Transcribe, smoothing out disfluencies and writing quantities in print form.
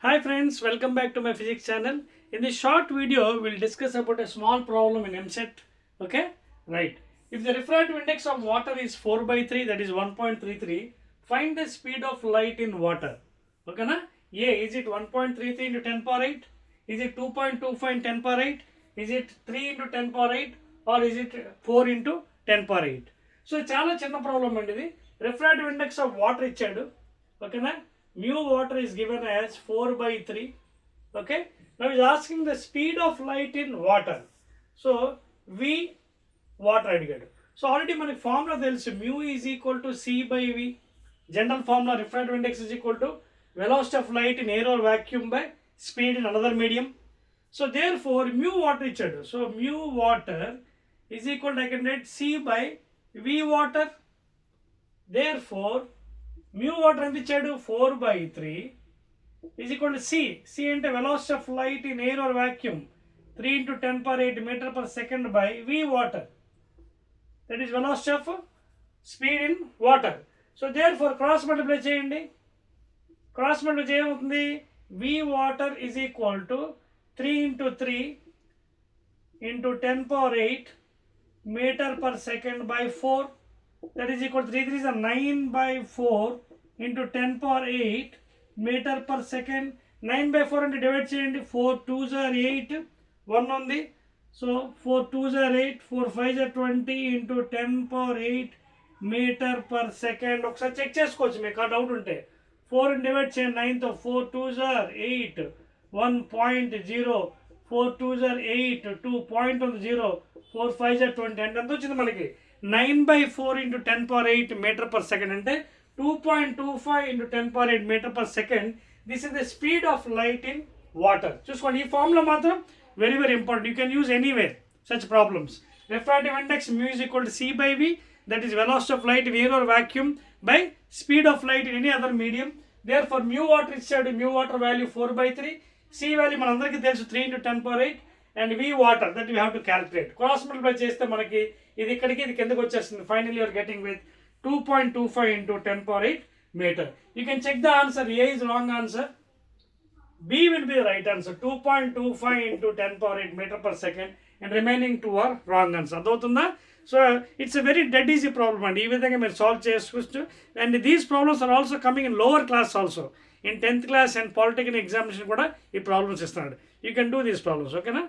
Hi friends, welcome back to my physics channel. In this short video, we'll discuss about a small problem in MSET. Okay, right. If the refractive index of water is 4 by 3, that is 1.33, find the speed of light in water. Okay, na? A, is it 1.33 into 10 power 8? Is it 2.25 into 10 power 8? Is it 3 into 10 power 8? Or is it 4 into 10 power 8? So, చాలా చిన్న problem అండి ఇది. Refractive index of water ఇచ్చాడు. ఓకేనా? Mu water is given as 4 by 3. Okay, now he's asking the speed of light in water. So V water అడిగాడు. So already మనకి formula తెలుసు, mu is equal to C by V. General formula refractive index is equal to velocity of light in air or vacuum by speed in another medium. So therefore mu water ఇచ్చాడు. So mu water is equal to, I can write C by V water. Therefore mu water ఎంత ఇచ్చాడు, 4 by 3 is equal to C అంటే velocity of light in air or vacuum 3 into 10 power 8 meter per second by V water, that is velocity of speed in water. So therefore cross multiply చేయండి. Cross multiply చేయమవుతుంది, V water is equal to 3 into 3 into 10 power 8 meter per second by 4, that is equal to 3 3 is 9 by 4 into 10 power 8 meter per second. 9 by 4 అంటే divide చేయండి, 4 2s are 8, 1 ఉంది. So 4 2s are 8, 4 5s are 20 into 10 power 8 metre per second. ఒకసారి check చేసుకోవచ్చు మీకు ఆ doubt ఉంటే. 4 divide చేయండి 9తో, 4 2s are 8, 1.0, 4 2s are 8, 2 point ఉంది 0, 4 5s are 20 అంటే ఎంత వచ్చింది మనకి, 9 by 4 into 10 power 8 meter per second అంటే 2.25 into 10 power 8 meter per second. This is the speed of light in water. చూసుకోండి, ఈ ఫార్ములా మాత్రం very very important. You can use anywhere such problems. Refractive index mu is equal to C by V, that is velocity of light in air or vacuum by speed of light in any other medium. Therefore mu water ఇచ్చాడు, mu water value 4 by 3, C value మనందరికీ తెలుసు 3 into 10 power 8, and V water that we have to calculate. Cross multiply చేస్తే మనకి ఇది ఇక్కడికి ఇది కిందకి వచ్చేస్తుంది. Final you are getting with 2.25 into 10 power 8 meter. You can check the answer. A is wrong answer, B will be the right answer. 2.25 into 10 power 8 meter per second, and remaining 2 are wrong answer. అర్థమవుతుందా? So it's a very dead easy problem అండి. ఈ విధంగా మీరు solve చేసుకోవచ్చు. And these problems are also coming in lower class also. In 10th class and polytechnic examination కూడా ఈ problems ఇస్తున్నాడు. You can do these problems. ఓకేనా?